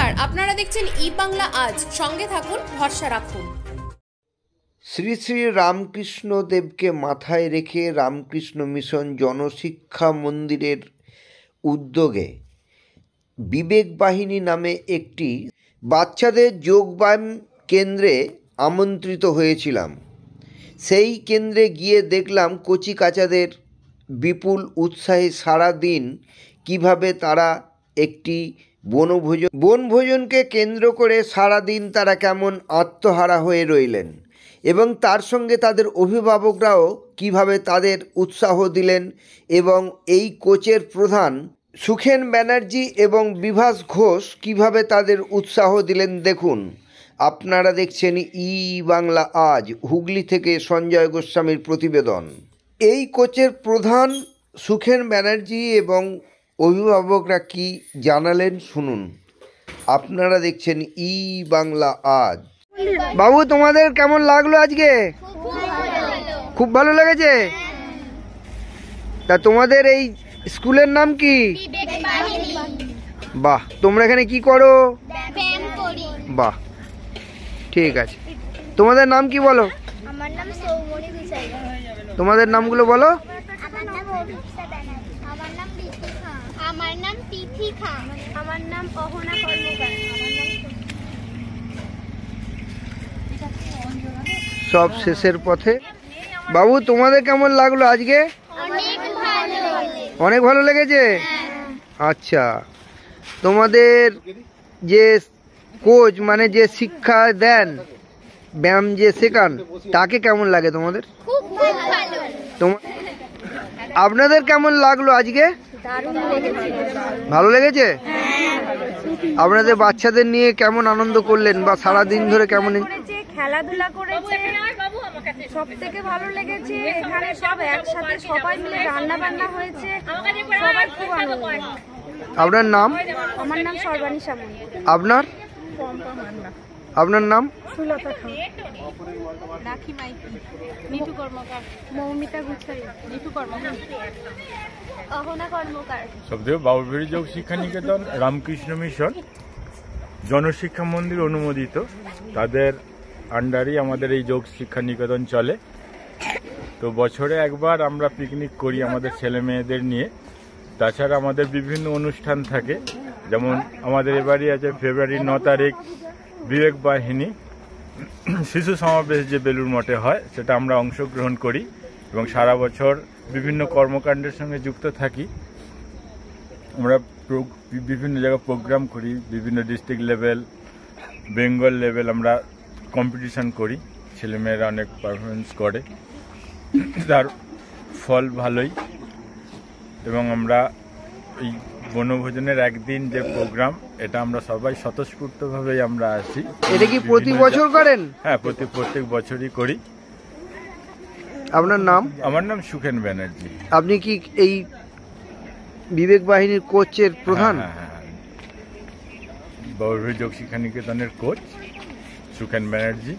নমস্কার, আপনারা দেখছেন ই বাংলা আজ। সঙ্গে থাকুন, ভরসা রাখুন। শ্রী শ্রী রামকৃষ্ণ দেবকে মাথায় রেখে রামকৃষ্ণ মিশন জনশিক্ষা মন্দিরের উদ্যোগে বিবেক বাহিনী নামে একটি বাচ্চাদের যোগব্যায়াম কেন্দ্রে আমন্ত্রিত হয়েছিলাম। সেই কেন্দ্রে গিয়ে দেখলাম কচি কাচাদের বিপুল উৎসাহে সারা দিন কীভাবে তারা একটি বনভোজনকে কেন্দ্র করে সারা দিন তারা কেমন আত্মহারা হয়ে রইলেন এবং তার সঙ্গে তাদের অভিভাবকরাও কিভাবে তাদের উৎসাহ দিলেন এবং এই কোচের প্রধান সুখেন ব্যানার্জি এবং বিভাস ঘোষ কিভাবে তাদের উৎসাহ দিলেন। দেখুন, আপনারা দেখছেন ই বাংলা আজ। হুগলি থেকে সঞ্জয় গোস্বামীর প্রতিবেদন। এই কোচের প্রধান সুখেন ব্যানার্জি এবং অভিভাবকরা কি জানালেন শুনুন। আপনারা দেখছেন ই বাংলা আজ। বাবু, তোমাদের কেমন লাগলো আজকে? খুব ভালো লেগেছে। তা তোমাদের এই স্কুলের নাম কি? বাহ, তোমরা এখানে কি করো? বাহ, ঠিক আছে। তোমাদের নাম কি বলো? আমার নাম সৌমনি বিচাই। তোমাদের নামগুলো বলো। আমার নাম অভিপ্সা ব্যানার্জি। আমার নাম দীপিকা। আমার নাম তিথিকা। আমার নাম অহনা কর্মকার। সব শেষের পথে। বাবু, তোমাদের কেমন লাগলো আজকে? অনেক ভালো। অনেক ভালো লেগেছে। আচ্ছা, তোমাদের যে কোচ মানে যে শিক্ষা দেন, ব্যায়াম যে শেখান, তাকে কেমন লাগে তোমাদের? খুব ভালো। আপনাদের কেমন লাগলো আজকে? দারুণ লেগেছে। ভালো লেগেছে। আপনাদের বাচ্চাদের নিয়ে কেমন আনন্দ করলেন বা সারা দিন ধরে কেমন খেলাধুলা করেছে? সব থেকে ভালো লেগেছে এখানে সব একসাথে সবাই মিলে রান্না বান্না হয়েছে, সবাই খুব আনন্দ। আপনার নাম? আমার নাম সর্বাণী সামন্ত। আপনার? আপনার নাম? সুলতা খান। রাখি মাইতি। নিতু কর্মকার। মৌমিতা গুছাই। নিতু কর্মকার। অহনা কর্মকার। সবদেব বাবুবাড়ি যোগ শিক্ষা নিকেতন রামকৃষ্ণ মিশন জনশিক্ষা মন্দির অনুমোদিত, তাদের আন্ডারই আমাদের এই যোগ শিক্ষা নিকেতন চলে। তো বছরে একবার আমরা পিকনিক করি আমাদের ছেলে মেয়েদের নিয়ে। তাছাড়া আমাদের বিভিন্ন অনুষ্ঠান থাকে, যেমন আমাদের এবারই আছে ফেব্রুয়ারি 9 তারিখ বিবেক বাহিনী শিশু সমাবেশ যে বেলুড় মঠে হয়, সেটা আমরা অংশগ্রহণ করি এবং সারা বছর বিভিন্ন কর্মকাণ্ডের সঙ্গে যুক্ত থাকি। আমরা বিভিন্ন জায়গায় প্রোগ্রাম করি, বিভিন্ন ডিস্ট্রিক্ট লেভেল, বেঙ্গল লেভেল আমরা কম্পিটিশন করি। ছেলেমেয়েরা অনেক পারফরমেন্স করে, তার ফল ভালোই। এবং আমরা এই বনভোজনের একদিন যে প্রোগ্রাম, এটা আমরা সবাই স্বতঃস্ফূর্তভাবেই আমরা আসি। এটা কি প্রতি বছর করেন? হ্যাঁ, প্রত্যেক বছরই করি। আপনার নাম? আমার নাম সুখেন ব্যানার্জি। আপনি কি এই বিবেক বাহিনীর কোচের প্রধান? হ্যাঁ, বাবুবাড়ি যোগ শিক্ষা নিকেতনের কোচ সুখেন ব্যানার্জি।